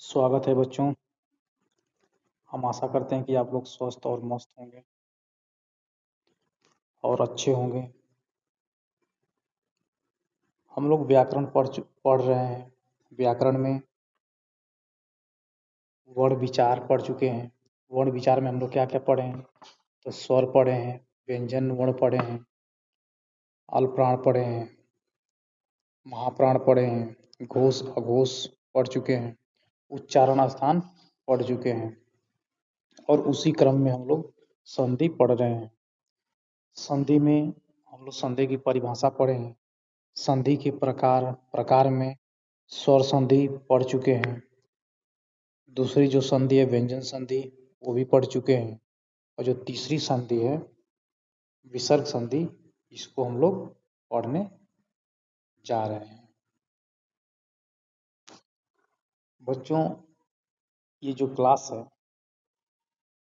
स्वागत है बच्चों। हम आशा करते हैं कि आप लोग स्वस्थ और मस्त होंगे और अच्छे होंगे। हम लोग व्याकरण पढ़ रहे हैं। व्याकरण में वर्ण विचार पढ़ चुके हैं। वर्ण विचार में हम लोग क्या क्या पढ़े हैं? तो स्वर पढ़े हैं, व्यंजन वर्ण पढ़े हैं, अल्पप्राण पढ़े हैं, महाप्राण पढ़े हैं, घोष अघोष पढ़ चुके हैं, उच्चारण स्थान पढ़ चुके हैं और उसी क्रम में हम लोग संधि पढ़ रहे हैं। संधि में हम लोग संधि की परिभाषा पढ़े हैं। संधि के प्रकार में स्वर संधि पढ़ चुके हैं। दूसरी जो संधि है व्यंजन संधि, वो भी पढ़ चुके हैं। और जो तीसरी संधि है विसर्ग संधि, इसको हम लोग पढ़ने जा रहे हैं। बच्चों, ये जो क्लास है,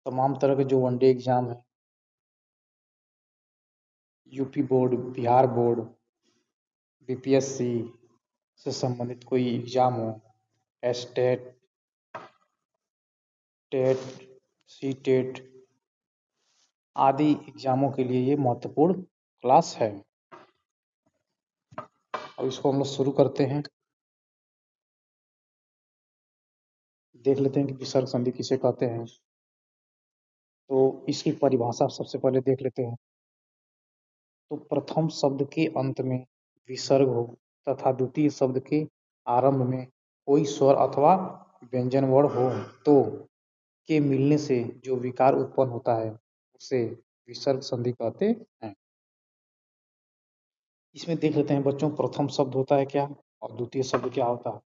तमाम तरह के जो वनडे एग्जाम है, UP board, Bihar board, BPSC से संबंधित कोई एग्जाम हो, एस्टेट, टेट, सी टेट आदि एग्जामों के लिए ये महत्वपूर्ण क्लास है। अब इसको हम लोग शुरू करते हैं। देख लेते हैं कि विसर्ग संधि किसे कहते हैं। तो इसकी परिभाषा सबसे पहले देख लेते हैं। तो प्रथम शब्द के अंत में विसर्ग हो तथा द्वितीय शब्द के आरंभ में कोई स्वर अथवा व्यंजन वर्ण हो तो के मिलने से जो विकार उत्पन्न होता है उसे विसर्ग संधि कहते हैं। इसमें देख लेते हैं बच्चों, प्रथम शब्द होता है क्या और द्वितीय शब्द क्या होता है।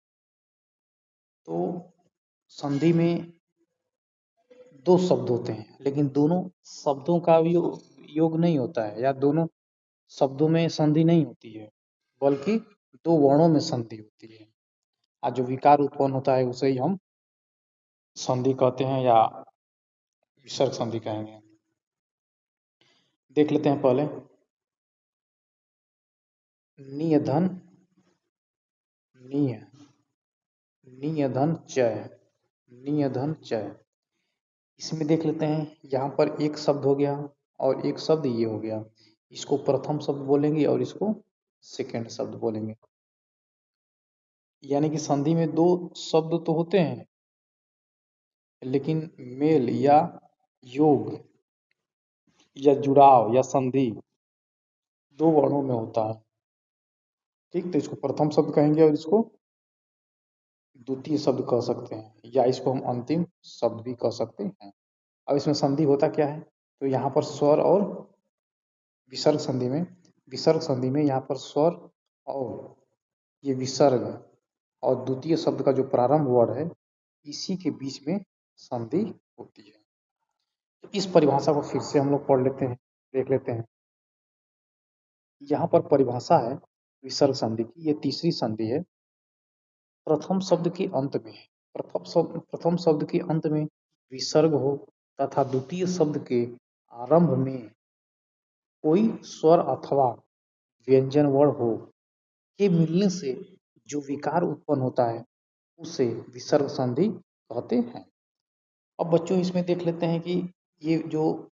तो संधि में दो शब्द होते हैं, लेकिन दोनों शब्दों का योग नहीं होता है, या दोनों शब्दों में संधि नहीं होती है, बल्कि दो वर्णों में संधि होती है। आज जो विकार उत्पन्न होता है उसे ही हम संधि कहते हैं या विसर्ग संधि कहेंगे। देख लेते हैं पहले। नियधन, निय, नियधन चय, नियधन चय। इसमें देख लेते हैं, यहाँ पर एक शब्द हो गया और एक शब्द ये हो गया। इसको प्रथम शब्द बोलेंगे और इसको सेकंड शब्द बोलेंगे। यानी कि संधि में दो शब्द तो होते हैं, लेकिन मेल या योग या जुड़ाव या संधि दो वर्णों में होता है। ठीक, तो इसको प्रथम शब्द कहेंगे और इसको द्वितीय शब्द कह सकते हैं, या इसको हम अंतिम शब्द भी कह सकते हैं। अब इसमें संधि होता क्या है, तो यहाँ पर स्वर और विसर्ग संधि में यहाँ पर स्वर और ये विसर्ग और द्वितीय शब्द का जो प्रारंभ वर्ड है, इसी के बीच में संधि होती है। तो इस परिभाषा को फिर से हम लोग पढ़ लेते हैं, देख लेते हैं। यहाँ पर परिभाषा है विसर्ग संधि की, ये तीसरी संधि है। प्रथम शब्द के अंत में विसर्ग हो तथा द्वितीय शब्द के आरंभ में कोई स्वर अथवा व्यंजन वर्ण हो के मिलने से जो विकार उत्पन्न होता है उसे विसर्ग संधि कहते हैं। अब बच्चों, इसमें देख लेते हैं कि ये जो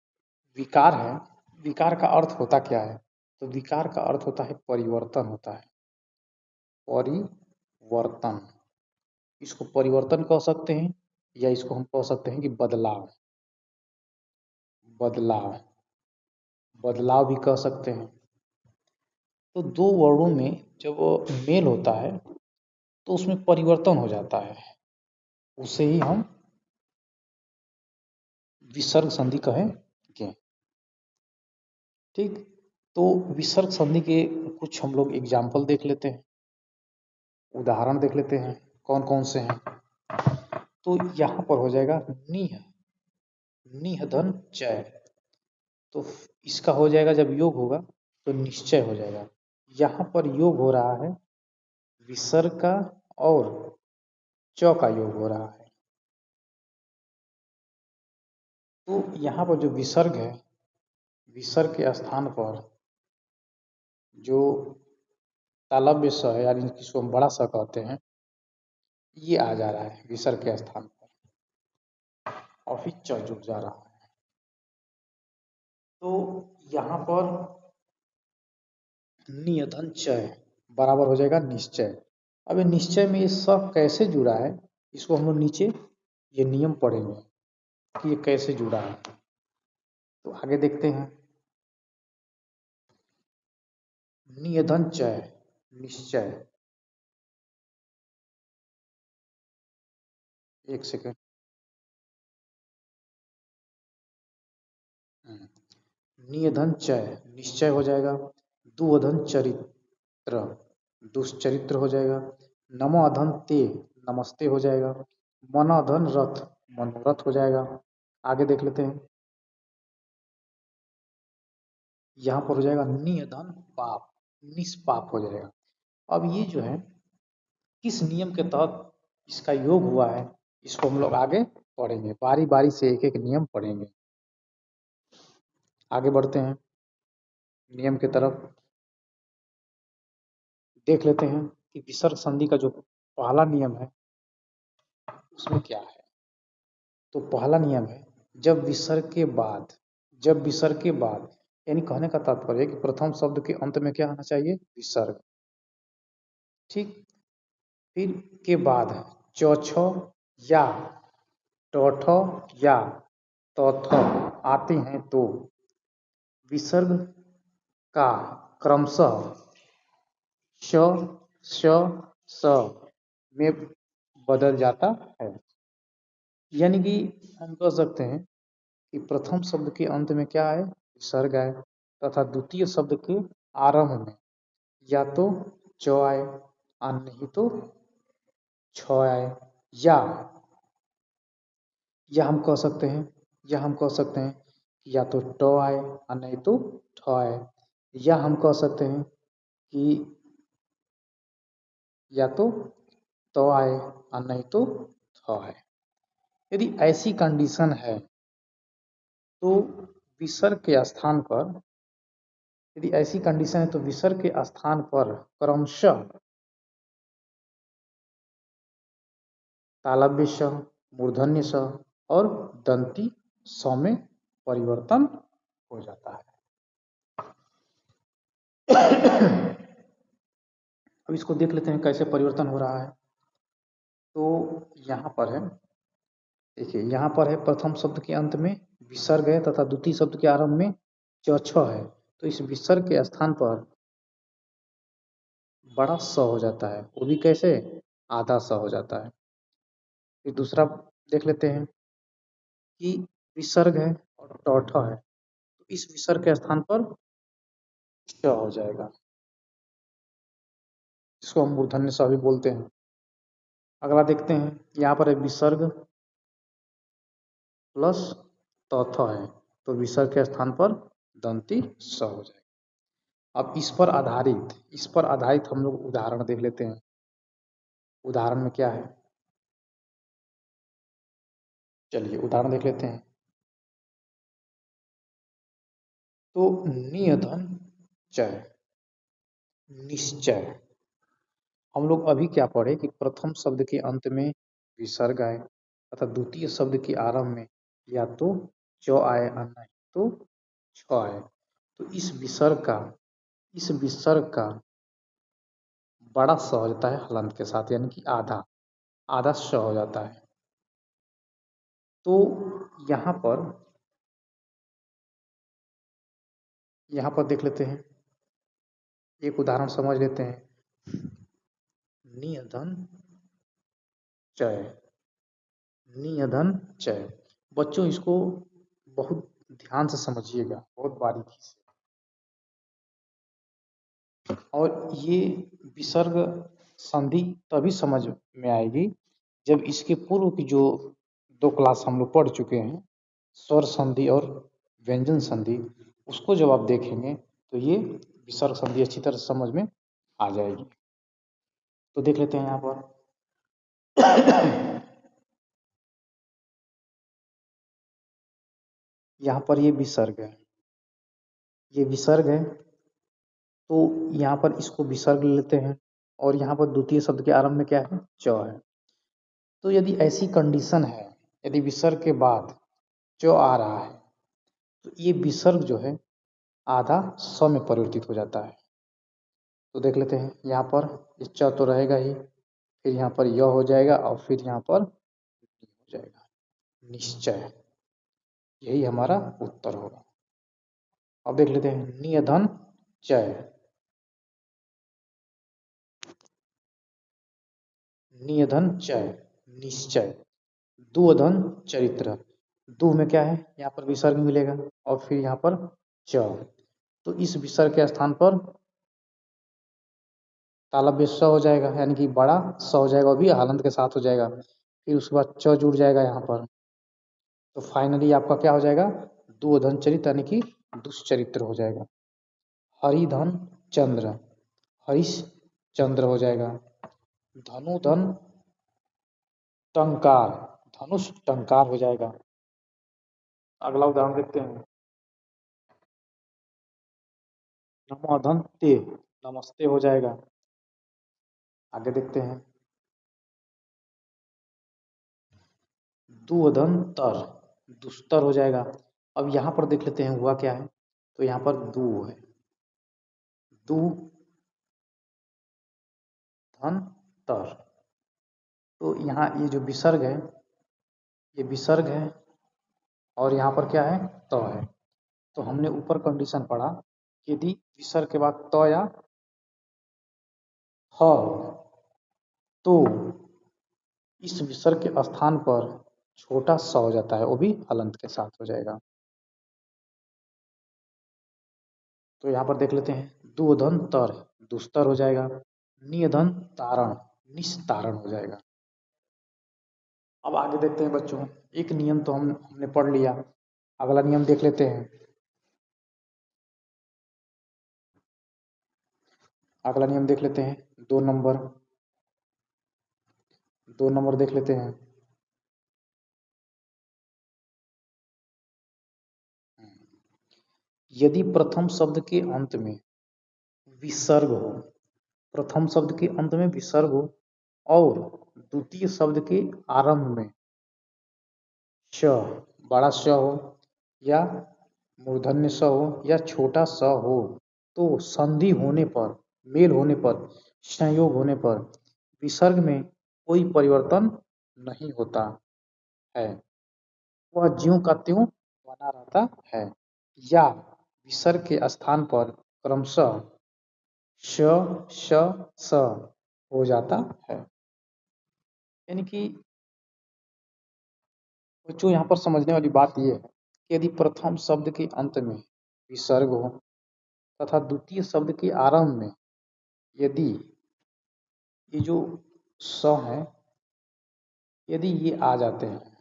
विकार है, विकार का अर्थ होता क्या है। तो विकार का अर्थ होता है परिवर्तन होता है, परिवर्तन। इसको परिवर्तन कह सकते हैं या इसको हम कह सकते हैं कि बदलाव, बदलाव, बदलाव भी कह सकते हैं। तो दो वर्णों में जब मेल होता है तो उसमें परिवर्तन हो जाता है, उसे ही हम विसर्ग संधि कहेंगे। ठीक, तो विसर्ग संधि के कुछ हम लोग एग्जाम्पल देख लेते हैं, उदाहरण देख लेते हैं कौन कौन से हैं। तो यहाँ पर हो जाएगा निह, निहधन चय। तो इसका हो जाएगा, जब योग होगा तो निश्चय हो जाएगा। यहाँ पर योग हो रहा है विसर्ग का और च का योग हो रहा है। तो यहाँ पर जो विसर्ग है, विसर्ग के स्थान पर जो तालव्य स है, यानी जिसको हम बड़ा स कहते हैं, ये आ जा रहा है विसर्ग के स्थान पर और फिर च जुड़ जा रहा है। तो यहाँ पर नियधन चय बराबर हो जाएगा निश्चय। अब ये निश्चय में ये स कैसे जुड़ा है, इसको हम लोग नीचे ये नियम पढ़ेंगे कि ये कैसे जुड़ा है। तो आगे देखते हैं। नियधन चय निश्चय, एक सेकेंड। नियधन चय निश्चय हो जाएगा। दुअधन चरित्र दुष्चरित्र हो जाएगा। नमोधन ते नमस्ते हो जाएगा। मनोधन रथ मनोरथ हो जाएगा। आगे देख लेते हैं। यहाँ पर हो जाएगा नियधन पाप निष्पाप हो जाएगा। अब ये जो है किस नियम के तहत इसका योग हुआ है, इसको हम लोग आगे पढ़ेंगे, बारी बारी से एक एक नियम पढ़ेंगे। आगे बढ़ते हैं नियम की तरफ। देख लेते हैं कि विसर्ग संधि का जो पहला नियम है उसमें क्या है। तो पहला नियम है जब विसर्ग के बाद यानी कहने का तात्पर्य है कि प्रथम शब्द के अंत में क्या आना चाहिए, विसर्ग। ठीक, फिर के बाद है चौछ या टौठ या तौथ आते हैं तो विसर्ग का क्रमशः श श स में बदल जाता है। यानी कि हम कह सकते हैं कि प्रथम शब्द के अंत में क्या है, विसर्ग आए, तथा द्वितीय शब्द के आरंभ में या तो च आए और नहीं तो छ आए, या हम कह सकते हैं या तो ट आए और नहीं तो ठ आए, या हम कह सकते हैं कि या तो त आए और नहीं तो थ आए। यदि ऐसी कंडीशन है तो विसर्ग के स्थान पर यदि ऐसी कंडीशन है तो विसर्ग के स्थान पर क्रमशः तालव्य स, मूर्धन्य स और दंती स में परिवर्तन हो जाता है। अब इसको देख लेते हैं कैसे परिवर्तन हो रहा है। तो यहाँ पर है, देखिए यहाँ पर है प्रथम शब्द के अंत में विसर्ग है तथा द्वितीय शब्द के आरंभ में च छ है। तो इस विसर्ग के स्थान पर बड़ा स हो जाता है, वो भी कैसे, आधा स हो जाता है। फिर दूसरा देख लेते हैं कि विसर्ग है और टौठ है, तो इस विसर्ग के स्थान पर च हो जाएगा, जिसको हम मूर्धन्य स भी बोलते हैं। अगला देखते हैं, यहाँ पर है विसर्ग प्लस तौथ है, तो विसर्ग के स्थान पर दंती स हो जाएगा। अब इस पर आधारित हम लोग उदाहरण देख लेते हैं। उदाहरण में क्या है, चलिए उदाहरण देख लेते हैं। तो नियधन चय निश्चय, हम लोग अभी क्या पढ़े कि प्रथम शब्द के अंत में विसर्ग आए तथा द्वितीय शब्द के आरंभ में या तो च आए और नहीं तो छ आए। तो इस विसर्ग का बड़ा स हो जाता है हलंत के साथ, यानी कि आधा श हो जाता है। तो यहाँ पर देख लेते हैं, एक उदाहरण समझ लेते हैं। नियधन चय नियधन चय, बच्चों इसको बहुत ध्यान से समझिएगा, बहुत बारीकी से। और ये विसर्ग संधि तभी समझ में आएगी जब इसके पूर्व की जो 2 क्लास हम लोग पढ़ चुके हैं, स्वर संधि और व्यंजन संधि, उसको जब आप देखेंगे तो ये विसर्ग संधि अच्छी तरह से समझ में आ जाएगी। तो देख लेते हैं यहाँ पर। यहाँ पर ये विसर्ग है, तो यहाँ पर इसको विसर्ग लेते हैं और यहाँ पर द्वितीय शब्द के आरंभ में क्या है, च है। तो यदि ऐसी कंडीशन है, यदि विसर्ग के बाद च आ रहा है तो ये विसर्ग जो है आधा स में परिवर्तित हो जाता है। तो देख लेते हैं, यहाँ पर ये च तो रहेगा ही, फिर यहाँ पर य हो जाएगा और फिर यहाँ पर हो जाएगा निश्चय। यही हमारा उत्तर होगा। अब देख लेते हैं नियधन चय। नियधन चय निश्चय। दुअधन चरित्र। दु में क्या है, यहाँ पर विसर्ग मिलेगा और फिर यहाँ पर च, तो इस विसर्ग के स्थान पर तालव्य स हो जाएगा, यानी कि बड़ा स हो जाएगा, और भी हलंत के साथ हो जाएगा। फिर उसके बाद च जुड़ जाएगा यहाँ पर, तो फाइनली आपका क्या हो जाएगा, दुअधन चरित्र यानी कि दुष्चरित्र हो जाएगा। हरिधन चंद्र, हरीश चंद्र हो जाएगा। धनुधन टंकार, धनुष टंकार हो जाएगा। अगला उदाहरण देखते हैं। नमोधन ते, नमस्ते हो जाएगा। आगे देखते हैं। दुअधन तर, दुस्तर हो जाएगा। अब यहाँ पर देख लेते हैं हुआ क्या है, तो यहाँ पर दु है, दु धन तर, तो यहाँ ये जो विसर्ग है, ये विसर्ग है और यहाँ पर क्या है, त है। तो हमने ऊपर कंडीशन पढ़ा, यदि विसर्ग के बाद त या ह तो इस विसर्ग के स्थान पर छोटा स हो जाता है, वो भी हलंत के साथ हो जाएगा। तो यहाँ पर देख लेते हैं, दुअधन तर दुस्तर हो जाएगा। नियधन तारण निस्तारण हो जाएगा। अब आगे देखते हैं बच्चों, एक नियम तो हमने पढ़ लिया, अगला नियम देख लेते हैं। अगला नियम देख लेते हैं, 2 नंबर, 2 नंबर देख लेते हैं। यदि प्रथम शब्द के अंत में विसर्ग हो, प्रथम शब्द के अंत में विसर्ग हो और द्वितीय शब्द के आरंभ में श, बड़ा श हो या मूर्धन्य स हो या छोटा स हो, तो संधि होने पर, मेल होने पर, संयोग होने पर विसर्ग में कोई परिवर्तन नहीं होता है, वह ज्यों का त्यों बना रहता है, या विसर्ग के स्थान पर क्रमशः श, श, स हो जाता है। यानी कि जो यहाँ पर समझने वाली बात यह है कि यदि प्रथम शब्द के अंत में विसर्ग हो तथा द्वितीय शब्द के आरंभ में यदि ये जो स है, यदि ये आ जाते हैं,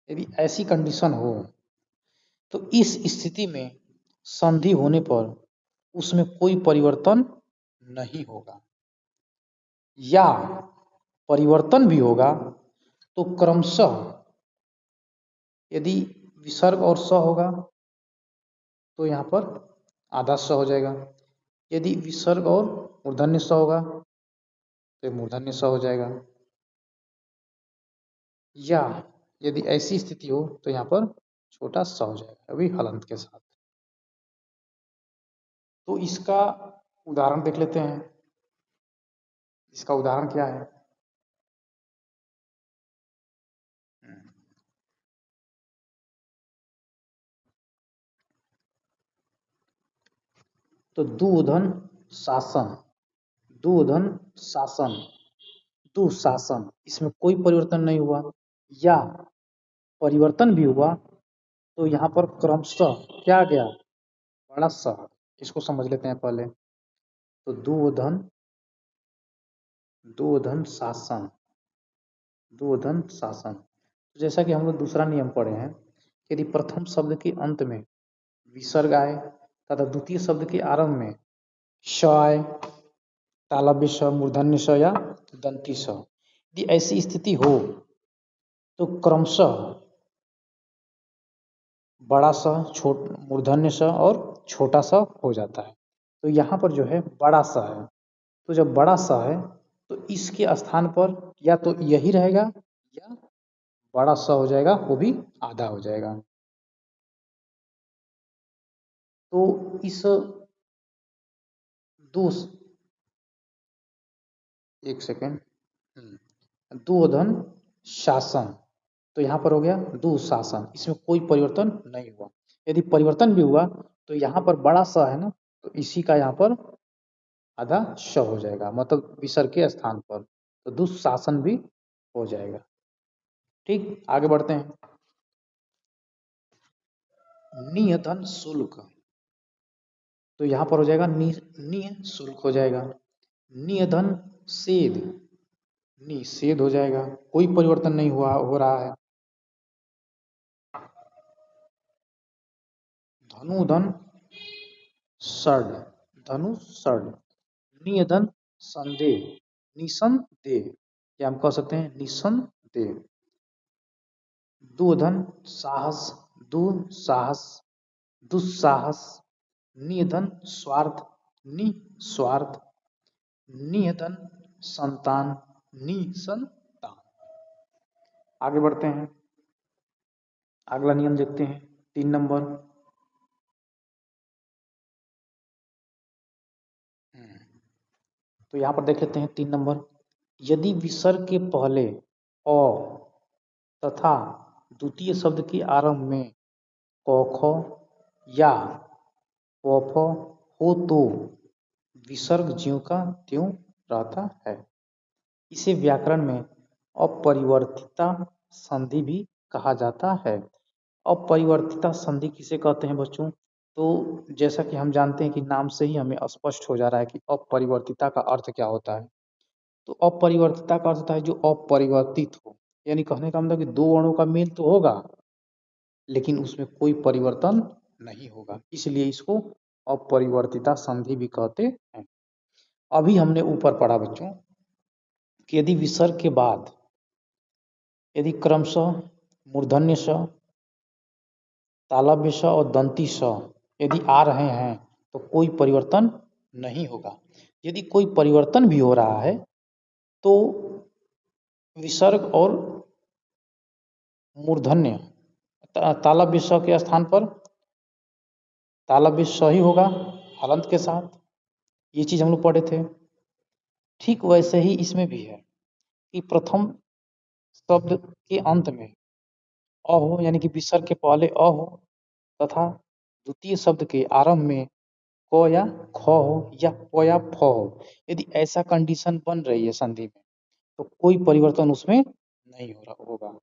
यदि ऐसी कंडीशन हो, तो इस स्थिति में संधि होने पर उसमें कोई परिवर्तन नहीं होगा, या परिवर्तन भी होगा तो क्रमशः, यदि विसर्ग और स होगा तो यहाँ पर आधा स हो जाएगा, यदि विसर्ग और मूर्धन्य स होगा तो मूर्धन्य स हो जाएगा, या यदि ऐसी स्थिति हो तो यहाँ पर छोटा स हो जाएगा, अभी हलंत के साथ। तो इसका उदाहरण देख लेते हैं। इसका उदाहरण क्या है, तो दुधन शासन, दुधन शासन, दुशासन, इसमें कोई परिवर्तन नहीं हुआ, या परिवर्तन भी हुआ तो यहाँ पर क्रमशः क्या आ गया, बड़ा सा। इसको समझ लेते हैं पहले। तो दुधन, दुधन शासन, दुधन शासन, तो जैसा कि हम लोग दूसरा नियम पढ़े हैं, यदि प्रथम शब्द के अंत में विसर्ग आए तथा द्वितीय शब्द के आरंभ में श आए, तालव्य स, मूर्धन्य स या दंती स, यदि ऐसी स्थिति हो तो क्रमशः बड़ा स, मूर्धन्य स और छोटा सा हो जाता है। तो यहाँ पर जो है बड़ा सा है, तो जब बड़ा सा है तो इसके स्थान पर या तो यही रहेगा या बड़ा स हो जाएगा, वो भी आधा हो जाएगा। तो इस दो, एक सेकेंड, दुर्योधन शासन, तो यहाँ पर हो गया दुशासन, इसमें कोई परिवर्तन नहीं हुआ। यदि परिवर्तन भी हुआ तो यहाँ पर बड़ा स है ना, तो इसी का यहाँ पर आधा श हो जाएगा, मतलब विसर्ग के स्थान पर, तो दुशासन भी हो जाएगा। ठीक, आगे बढ़ते हैं। नियतन शुल्क, तो यहाँ पर हो जाएगा निय शुल्क हो जाएगा। नियधन सेध, निषेध हो जाएगा, कोई परिवर्तन नहीं हुआ हो रहा है। धनुधन षड, धनु षड, नियधन संदेह, निसंदेह, या हम कह सकते हैं निसंदेह। दुधन साहस, दुसाहस, दुस्साहस, निधन स्वार्थ, निस्वार्थ, नियतन संतान, निसंतान। आगे बढ़ते हैं, अगला नियम देखते हैं, 3 नंबर। तो यहाँ पर देख लेते हैं 3 नंबर। यदि विसर्ग के पहले अ तथा द्वितीय शब्द के आरंभ में क ख या प फ हो तो विसर्ग ज्यों का त्यों रहता है। इसे व्याकरण में अपरिवर्तिता संधि भी कहा जाता है। अपरिवर्तिता संधि किसे कहते हैं बच्चों? तो जैसा कि हम जानते हैं कि नाम से ही हमें स्पष्ट हो जा रहा है कि अपरिवर्तिता का अर्थ क्या होता है। तो अपरिवर्तिता का अर्थ होता है जो अपरिवर्तित हो, यानी कहने का मतलब कि दो वर्णों का मेल तो होगा लेकिन उसमें कोई परिवर्तन नहीं होगा, इसलिए इसको अपरिवर्तिता संधि भी कहते हैं। अभी हमने ऊपर पढ़ा बच्चों कि यदि विसर्ग के बाद यदि क्रमशः मूर्धन्य स, तालव्य स और दंती स यदि आ रहे हैं तो कोई परिवर्तन नहीं होगा। यदि कोई परिवर्तन भी हो रहा है तो विसर्ग और मूर्धन्य तालव्य स के स्थान पर तालव्य स ही होगा हलंत के साथ। ये चीज हम लोग पढ़े थे। ठीक वैसे ही इसमें भी है कि प्रथम शब्द के अंत में अ हो, यानी कि विसर्ग के पहले अ हो, तथा द्वितीय शब्द के आरंभ में क या ख हो या प या फ हो। यदि ऐसा कंडीशन बन रही है संधि में तो कोई परिवर्तन उसमें नहीं हो रहा होगा।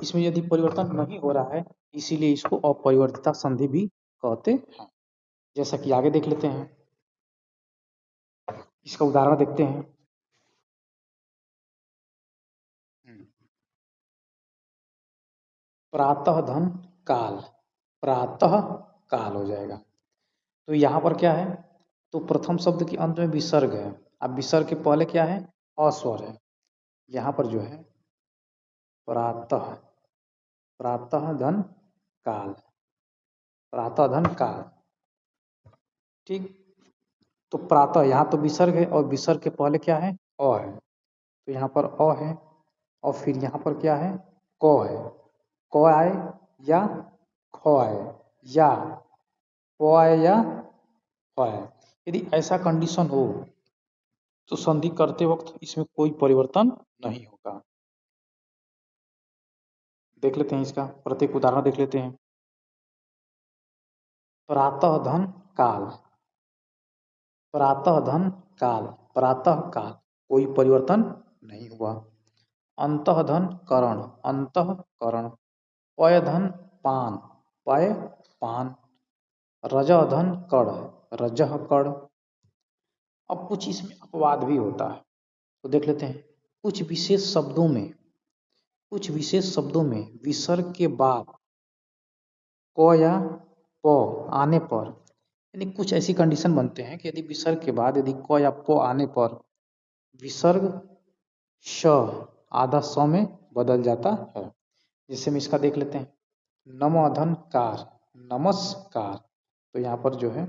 इसमें यदि परिवर्तन नहीं हो रहा है इसीलिए इसको अपरिवर्तिता संधि भी कहते हैं। जैसा कि आगे देख लेते हैं, इसका उदाहरण देखते हैं। प्रातः धन काल, प्रातः काल हो जाएगा। तो यहाँ पर क्या है, तो प्रथम शब्द के अंत में विसर्ग है, अब विसर्ग के पहले क्या है, अस्वर है। यहाँ पर जो है प्रातः, प्रातः धन काल, प्रातः धन काल। ठीक, तो प्रातः यहाँ तो विसर्ग है और विसर्ग के पहले क्या है, अ है, तो यहाँ पर अ है और फिर यहाँ पर क्या है, क है। क आए या ख आए या प आए या फ आए, यदि ऐसा कंडीशन हो तो संधि करते वक्त इसमें कोई परिवर्तन नहीं होगा। देख लेते हैं इसका प्रत्येक उदाहरण देख लेते हैं। प्रातः धन काल, प्रातः धन काल, प्रातः काल, कोई परिवर्तन नहीं हुआ। अंतः धन करण, अंतः करण, पय धन पान, पय पान, रजः धन कड़, रजः कड़। अब कुछ इसमें अपवाद भी होता है तो देख लेते हैं। कुछ विशेष शब्दों में, कुछ विशेष शब्दों में विसर्ग के बाद क या प आने पर, यानी कुछ ऐसी कंडीशन बनते हैं कि यदि विसर्ग के बाद यदि क या प आने पर विसर्ग श आधा स में बदल जाता है। जिससे हम इसका देख लेते हैं। नमोधन कार, नमस्कार, तो यहाँ पर जो है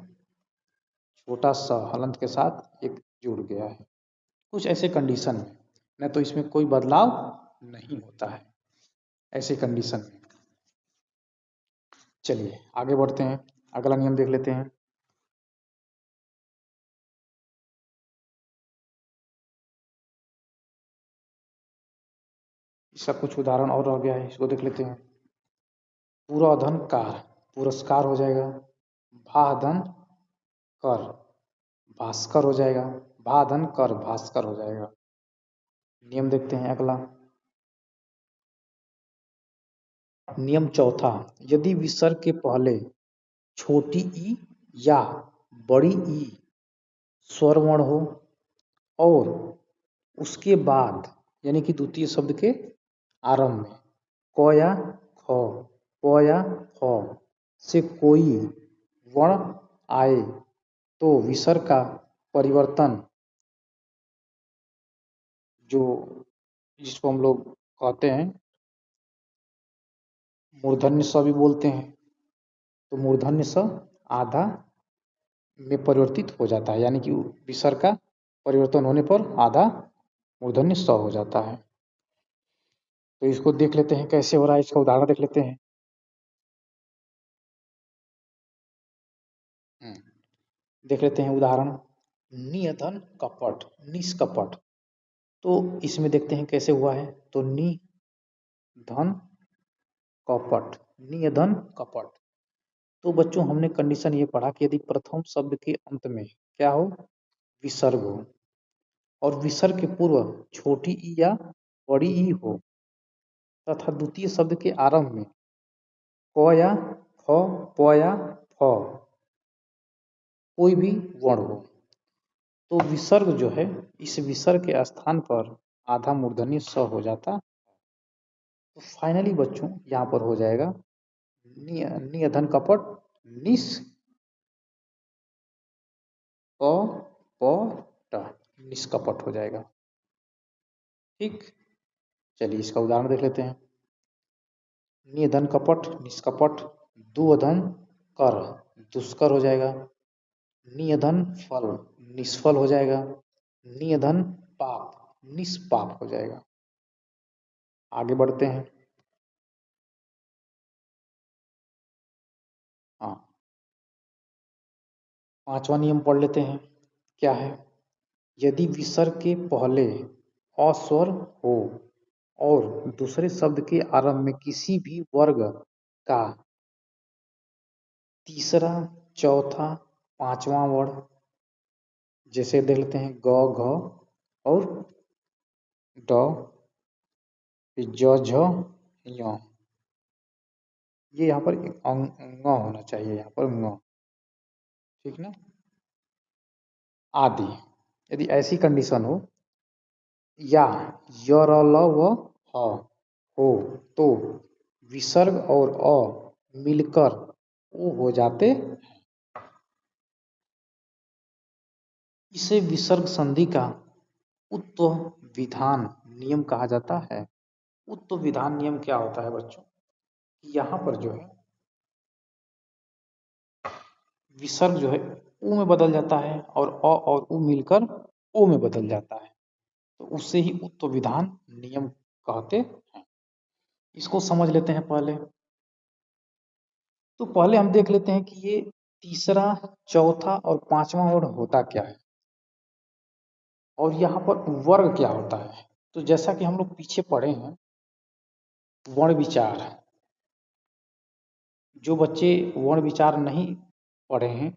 छोटा सा हलंत के साथ एक जुड़ गया है। कुछ ऐसे कंडीशन में, न तो इसमें कोई बदलाव नहीं होता है ऐसे कंडीशन में। चलिए आगे बढ़ते हैं, अगला नियम देख लेते हैं। इसका कुछ उदाहरण और रह गया है, इसको देख लेते हैं। पुरोधन कार पुरस्कार हो जाएगा, भाधन कर भास्कर हो जाएगा, भाधन कर भास्कर हो जाएगा। नियम देखते हैं अगला। नियम चौथा, यदि विसर्ग के पहले छोटी ई या बड़ी ई स्वर वर्ण हो और उसके बाद यानी कि द्वितीय शब्द के आरंभ में क या ख, प या फ से कोई वर्ण आए तो विसर्ग का परिवर्तन, जो जिसको हम लोग कहते हैं मूर्धन्य स भी बोलते हैं, तो मूर्धन्य स आधा में परिवर्तित हो जाता है, यानी कि विसर्ग का परिवर्तन होने पर आधा मूर्धन्य स हो जाता है। तो इसको देख लेते हैं कैसे हो रहा है, इसका उदाहरण देख लेते हैं। देख लेते हैं उदाहरण। निधन कपट निष्कपट, तो इसमें देखते हैं कैसे हुआ है। तो नि धन कपट निधन कपट, तो बच्चों हमने कंडीशन ये पढ़ा कि यदि प्रथम शब्द के अंत में क्या हो, विसर्ग हो, और विसर्ग के पूर्व छोटी ई या बड़ी ई हो, तथा द्वितीय शब्द के आरंभ में क या ख, प या फ कोई भी वर्ण हो, तो विसर्ग जो है इस विसर्ग के स्थान पर आधा मूर्धन्य स हो जाता। तो फाइनली बच्चों यहाँ पर हो जाएगा निधन कपट निस कपट, निष्कपट हो जाएगा। ठीक, चलिए इसका उदाहरण देख लेते हैं। निधन कपट निष्कपट, दुअधन कर दुष्कर हो जाएगा, निधन फल निष्फल हो जाएगा, निधन पाप निष्पाप हो जाएगा। आगे बढ़ते हैं। हाँ, पांचवा नियम पढ़ लेते हैं, क्या है। यदि विसर्ग के पहले अस्वर हो और दूसरे शब्द के आरंभ में किसी भी वर्ग का तीसरा, चौथा, पांचवा वर्ण, जैसे देख लेते हैं ग, घ और ड, ज, झ, य, ये यहाँ पर ङ होना चाहिए, यहाँ पर ङ, ठीक ना, आदि। यदि ऐसी कंडीशन हो या य, र, ल, व, ह हो, तो विसर्ग और अ मिलकर ओ हो जाते। इसे विसर्ग संधि का उत्व विधान नियम कहा जाता है। उत्व विधान नियम क्या होता है बच्चों, यहाँ पर जो है विसर्ग जो है उ में बदल जाता है और अ और उ मिलकर ओ में बदल जाता है, तो उससे ही उत्व विधान नियम कहते हैं। इसको समझ लेते हैं पहले। तो पहले हम देख लेते हैं कि ये तीसरा, चौथा और पांचवा वर्ण होता क्या है और यहाँ पर वर्ग क्या होता है। तो जैसा कि हम लोग पीछे पढ़े हैं वर्ण विचार, जो बच्चे वर्ण विचार नहीं पढ़े हैं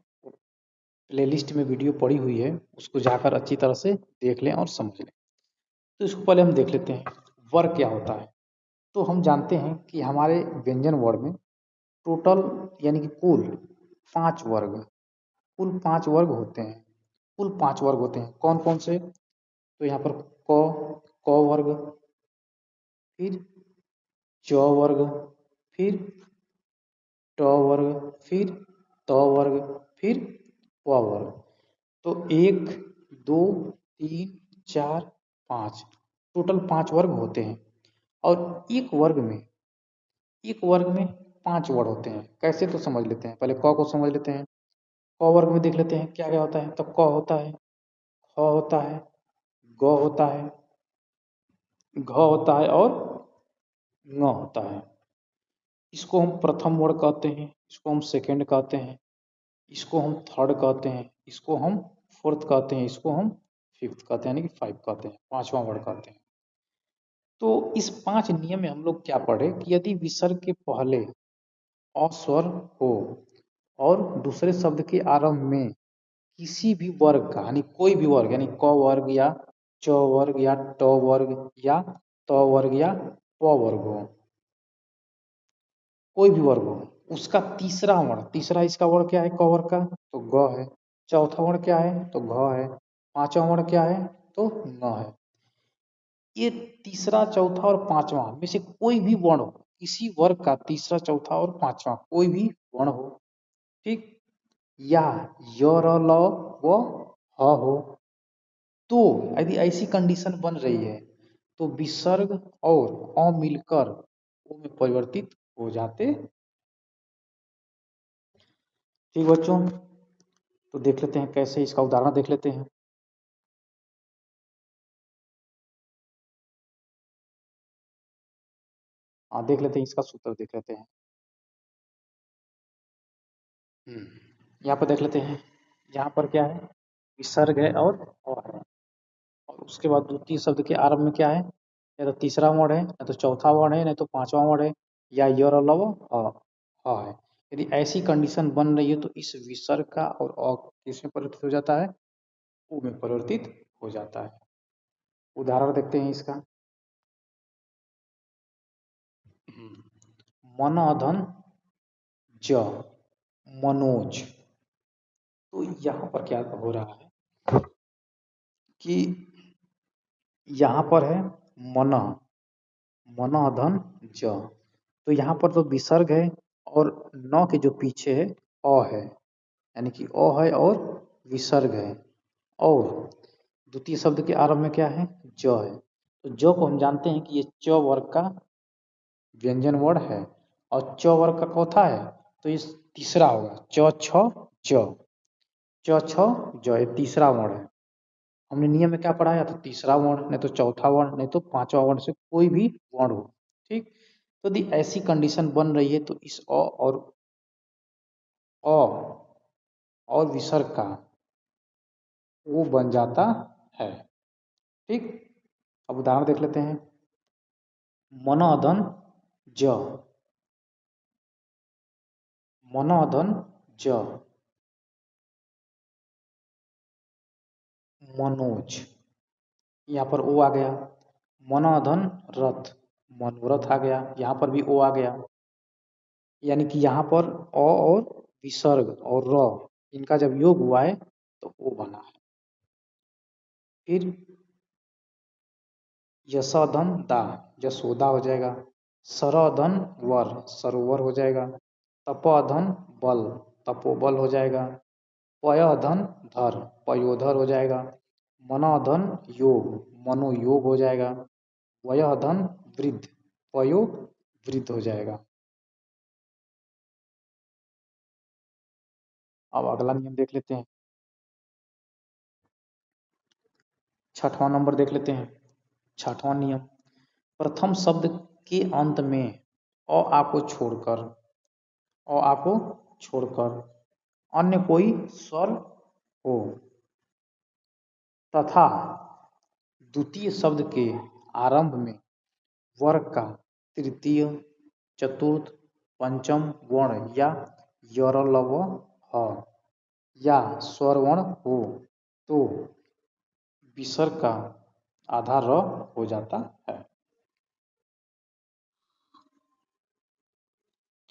प्लेलिस्ट में वीडियो पड़ी हुई है, उसको जाकर अच्छी तरह से देख लें और समझ लें। तो इसको पहले हम देख लेते हैं वर्ग क्या होता है। तो हम जानते हैं कि हमारे व्यंजन वर्ण में टोटल यानी कि कुल पांच वर्ग होते हैं। कुल पांच वर्ग होते हैं, कौन कौन से। तो यहाँ पर क वर्ग, फिर च वर्ग, फिर ट वर्ग, फिर त वर्ग, फिर व वर्ग। तो 1, 2, 3, 4, 5, टोटल 5 वर्ग होते हैं। और एक वर्ग में 5 वर्ड होते हैं। कैसे, तो समझ लेते हैं, पहले क को समझ लेते हैं। क वर्ग में देख लेते हैं क्या क्या होता है। तो क होता है होता है, ग होता है, घ होता है और ङ होता है। इसको हम प्रथम वर्ण कहते हैं, इसको हम सेकंड कहते हैं, इसको हम थर्ड कहते हैं, इसको हम फोर्थ कहते हैं, इसको हम फिफ्थ कहते हैं, यानी कि फाइव कहते हैं, पांचवा वर्ण कहते हैं। तो इस 5 नियम में हम लोग क्या पढ़े कि यदि विसर्ग के पहले अस्वर हो और दूसरे शब्द के आरंभ में किसी भी वर्ग का, यानी कोई भी वर्ग, यानी क वर्ग या च वर्ग या ट वर्ग या त वर्ग या प वर्ग हो, कोई भी वर्ग हो, उसका तीसरा वर्ण, तीसरा इसका वर्ण क्या है क वर्ग का, तो ग है। चौथा वर्ण क्या है, तो घ है। पांचवा वर्ण क्या है, तो न है। ये तीसरा, चौथा और पांचवा में से कोई भी वर्ण हो, किसी वर्ग का तीसरा, चौथा और पांचवा कोई भी वर्ण हो, ठीक, या य र ल व ह हो, तो यदि ऐसी कंडीशन बन रही है तो विसर्ग और अ मिलकर ओ में परिवर्तित हो जाते। ठीक बच्चों, तो देख लेते हैं कैसे, इसका उदाहरण देख लेते हैं। हाँ देख लेते हैं, इसका सूत्र देख लेते हैं। यहाँ पर देख लेते हैं, यहाँ पर क्या है, विसर्ग है और अ है, और उसके बाद द्वितीय शब्द के आरंभ में क्या है, या तो तीसरा वर्ण है, या तो चौथा वर्ण है, नहीं तो पांचवा वर्ण है, या य र ल व ह है। यदि ऐसी कंडीशन बन रही है तो इस विसर्ग का और अ किसमें परिवर्तित हो जाता है, उ में परिवर्तित हो जाता है। उदाहरण देखते हैं इसका। मन अधन ज मनोज, तो यहाँ पर क्या हो रहा है कि यहाँ पर है मन, मन अधन ज, तो यहाँ पर तो विसर्ग है और न के जो पीछे है अ है, यानी कि अ है और विसर्ग है, और द्वितीय शब्द के आरंभ में क्या है, ज है। तो ज को हम जानते हैं कि ये च वर्ग का व्यंजन वर्ण है, और च वर्ग का चौथा है, तो ये तीसरा होगा, च छ ज, च छ ज, ये तीसरा वर्ण है। हमने नियम में क्या पढ़ा, या तो तीसरा वर्ण, नहीं तो चौथा वर्ण, नहीं तो पांचवा वर्ण से कोई भी वर्ण हो, ठीक। तो यदि ऐसी कंडीशन बन रही है तो इस अ और विसर्ग का वो बन जाता है, ठीक। अब उदाहरण देख लेते हैं। मनोधन ज, मनोधन ज मनोज, यहाँ पर ओ आ गया। मनोधन रथ, मनोरथ आ गया, यहाँ पर भी ओ आ गया, यानी कि यहाँ पर अ और विसर्ग और र, इनका जब योग हुआ है तो ओ बना है। फिर यशोधन दा, यशोदा हो जाएगा। सरधन वर, सरोवर हो जाएगा। तपोधन बल, तपोबल हो जाएगा। पयोधन धर, पयोधर हो जाएगा। मनोधन योग, मनोयोग हो जाएगा। वयोधन वृद्ध, वयो वृद्ध हो जाएगा। अब अगला नियम देख लेते हैं, छठवां नंबर देख लेते हैं। छठवां नियम, प्रथम शब्द के अंत में अ आ को छोड़कर, अ आ को छोड़कर अन्य कोई स्वर हो तथा द्वितीय शब्द के आरंभ में वर्ग का तृतीय, चतुर्थ, पंचम वर्ण या य र ल व ह या स्वर वर्ण हो तो विसर्ग का आधा र हो जाता है।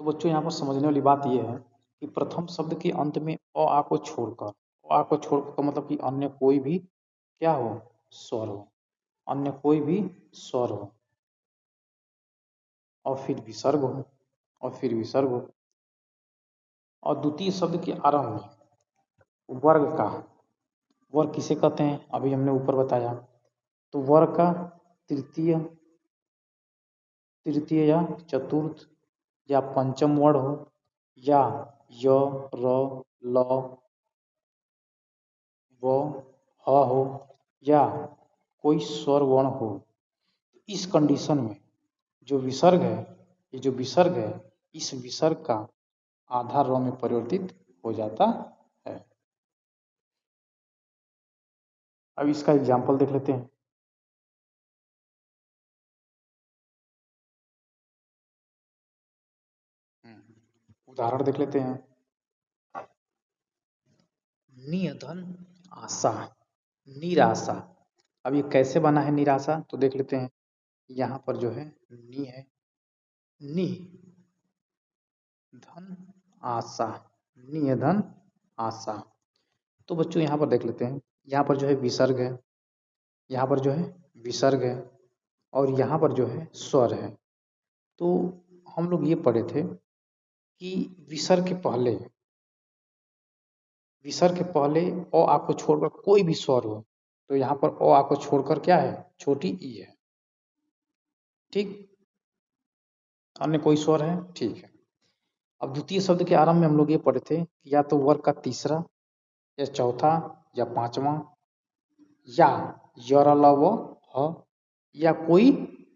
तो बच्चों यहाँ पर समझने वाली बात यह है कि प्रथम शब्द के अंत में अ आ को छोड़कर, अ आ को छोड़कर का मतलब कि अन्य कोई भी क्या हो, स्वर हो, अन्य कोई भी स्वर हो, और फिर विसर्ग हो, और फिर विसर्ग हो, और द्वितीय शब्द के आरंभ में वर्ग का, वर्ग किसे कहते हैं अभी हमने ऊपर बताया, तो वर्ग का तृतीय, तृतीय या चतुर्थ या पंचम वर्ण हो, या य र ल व ह हो या कोई स्वर वर्ण हो, इस कंडीशन में जो विसर्ग है, ये जो विसर्ग है, इस विसर्ग का आधा र में परिवर्तित हो जाता है। अब इसका एग्जाम्पल देख लेते हैं। उदाहरण देख लेते हैं। नियतन आशा, निराशा। अब ये कैसे बना है निराशा, तो देख लेते हैं। यहाँ पर जो है नी है, नी धन आशा, नियधन आशा। तो बच्चों यहाँ पर देख लेते हैं, यहाँ पर जो है विसर्ग है, यहाँ पर जो है विसर्ग है, और यहाँ पर जो है स्वर है। तो हम लोग ये पढ़े थे कि विसर्ग के पहले अ आ को छोड़कर कोई भी स्वर हो, तो यहाँ पर अ आ को छोड़कर क्या है, छोटी ई है। ठीक, अन्य कोई स्वर है, ठीक है। अब द्वितीय शब्द के आरंभ में हम लोग ये पढ़े थे कि या तो वर्ग का तीसरा या चौथा या पांचवा या य ल व ह या कोई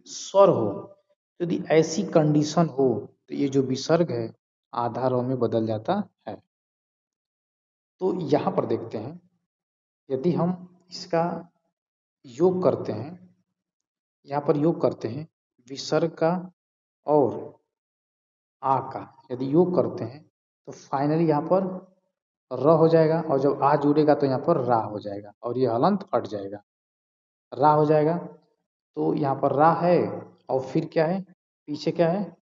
स्वर हो। यदि ऐसी कंडीशन हो तो ये जो विसर्ग है आधा र में बदल जाता है। तो यहाँ पर देखते हैं, यदि हम इसका योग करते हैं, यहाँ पर योग करते हैं विसर्ग का और आ का, यदि योग करते हैं तो फाइनली यहाँ पर र हो जाएगा, और जब आ जुड़ेगा तो यहाँ पर रा हो जाएगा, और ये हलंत हट जाएगा, रा हो जाएगा। तो यहाँ पर रा है, और फिर क्या है, पीछे क्या है,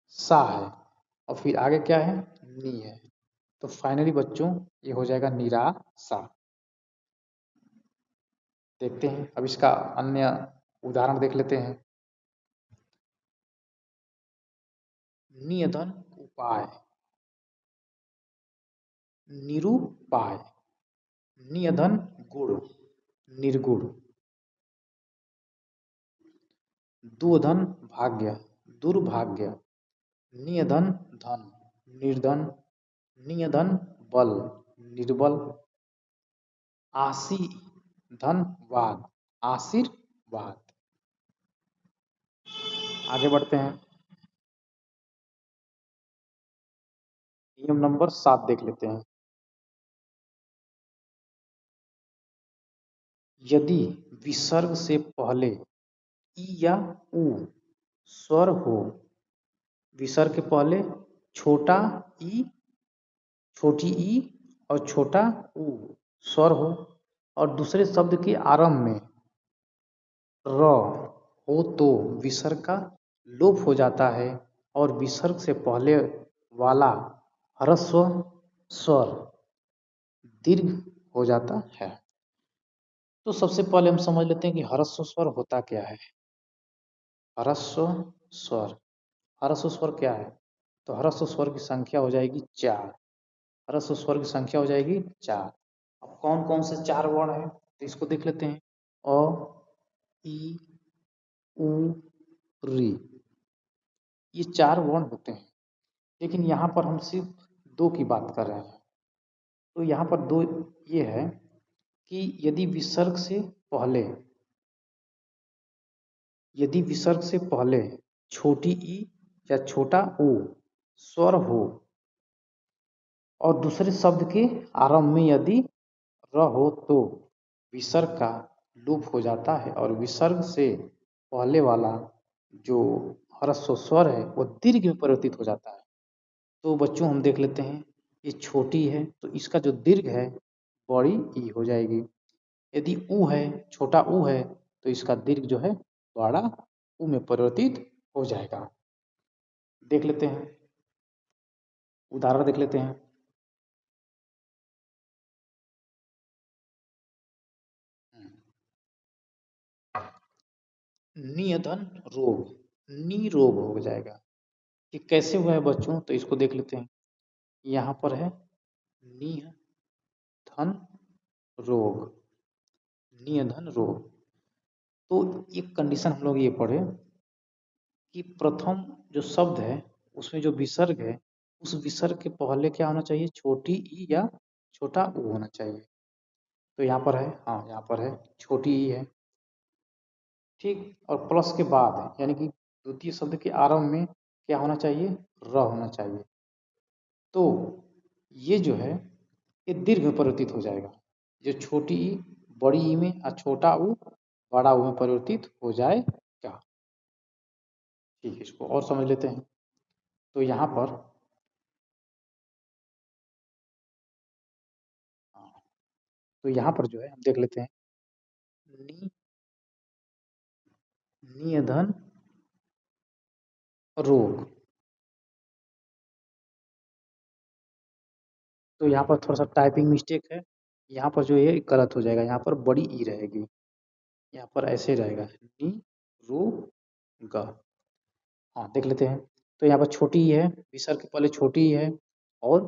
सा है, और फिर आगे क्या है, नी है। तो फाइनली बच्चों ये हो जाएगा निराशा। देखते हैं अब इसका अन्य उदाहरण देख लेते हैं। नियतन उपाय, निरूपाय, नियधन गुण, निर्गुण, दुधन भाग्य, दुर्भाग्य, नियधन धन, निर्धन, नियधन बल, निर्बल, आशी धनवाद, आशीर्वाद। आगे बढ़ते हैं, नियम नंबर 7 देख लेते हैं। यदि विसर्ग से पहले ई या उ स्वर हो, विसर्ग के पहले छोटा ई, छोटी ई और छोटा उ स्वर हो, और दूसरे शब्द के आरंभ में र हो तो विसर्ग का लोप हो जाता है, और विसर्ग से पहले वाला ह्रस्व स्वर दीर्घ हो जाता है। तो सबसे पहले हम समझ लेते हैं कि ह्रस्व स्वर होता क्या है। ह्रस्व स्वर, ह्रस्व स्वर क्या है, तो ह्रस्व स्वर की संख्या हो जाएगी 4। ह्रस्व स्वर की संख्या हो जाएगी 4। अब कौन कौन से 4 वर्ण हैं, तो इसको देख लेते हैं। अ, ई, उ, री, ये 4 वर्ण होते हैं, लेकिन यहाँ पर हम सिर्फ 2 की बात कर रहे हैं। तो यहाँ पर 2 ये है कि यदि विसर्ग से पहले छोटी ई या छोटा उ स्वर हो, और दूसरे शब्द के आरंभ में यदि र हो तो विसर्ग का लोप हो जाता है, और विसर्ग से पहले वाला जो ह्रस्व स्वर है वो दीर्घ में परिवर्तित हो जाता है। तो बच्चों हम देख लेते हैं, ये छोटी है तो इसका जो दीर्घ है बड़ी ई हो जाएगी। यदि उ है, छोटा उ है, तो इसका दीर्घ जो है बड़ा उ में परिवर्तित हो जाएगा। देख लेते हैं, उदाहरण देख लेते हैं। नियतन रोग, नी रोग हो जाएगा। ये कैसे हुआ है बच्चों, तो इसको देख लेते हैं। यहाँ पर है निधन रोग, निधन रोग। तो एक कंडीशन हम लोग ये पढ़े कि प्रथम जो शब्द है उसमें जो विसर्ग है, उस विसर्ग के पहले क्या होना चाहिए, छोटी ई या छोटा उ होना चाहिए। तो यहाँ पर है, हाँ यहाँ पर है छोटी ई है, ठीक। और प्लस के बाद है, यानी कि द्वितीय शब्द के आरंभ में क्या होना चाहिए, र होना चाहिए। तो ये जो है ये दीर्घ में परिवर्तित हो जाएगा, जो छोटी ई बड़ी ई में और छोटा ऊ बड़ा ऊ में परिवर्तित हो जाएगा। ठीक है, इसको और समझ लेते हैं। तो यहाँ पर तो यहाँ पर जो है हम देख लेते हैं, नी निधन रोग। तो यहाँ पर थोड़ा सा टाइपिंग मिस्टेक है, यहाँ पर जो है गलत हो जाएगा, यहाँ पर बड़ी ई रहेगी, यहाँ पर ऐसे रहेगा नी रो ग। हाँ देख लेते हैं। तो यहाँ पर छोटी ई है, विसर्ग के पहले छोटी ई है और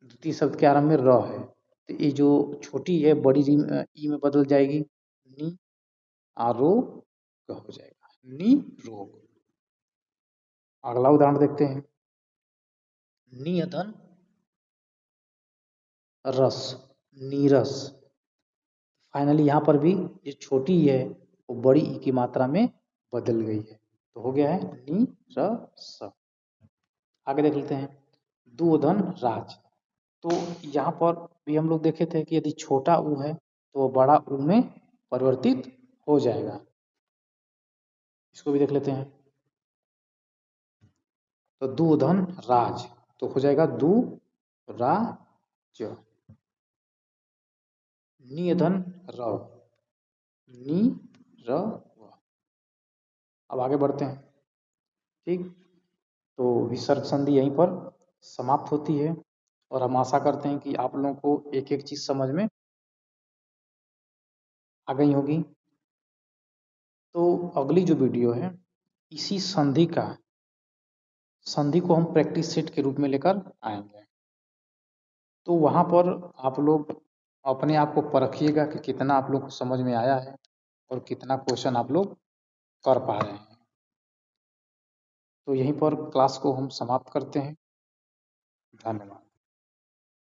द्वितीय शब्द के आरंभ में र है, तो ये जो छोटी है बड़ी ई में बदल जाएगी, नी आरो ग हो जाएगा, नी रोग। अगला उदाहरण देखते हैं, नियतन रस, नीरस। फाइनली यहाँ पर भी जो छोटी ई है वो बड़ी ई की मात्रा में बदल गई है, तो हो गया है नी र स। आगे देख लेते हैं, दुधन राज। तो यहाँ पर भी हम लोग देखे थे कि यदि छोटा ऊ है तो बड़ा ऊ में परिवर्तित हो जाएगा। इसको भी देख लेते हैं। तो दुधन राज तो हो जाएगा दु राज। निधन र, नी र व। अब आगे बढ़ते हैं, ठीक। तो विसर्ग संधि यहीं पर समाप्त होती है और हम आशा करते हैं कि आप लोगों को एक एक चीज समझ में आ गई होगी। तो अगली जो वीडियो है इसी संधि को हम प्रैक्टिस सेट के रूप में लेकर आएंगे। तो वहाँ पर आप लोग अपने आप को परखिएगा कि कितना आप लोग को समझ में आया है और कितना क्वेश्चन आप लोग कर पा रहे हैं। तो यहीं पर क्लास को हम समाप्त करते हैं। धन्यवाद।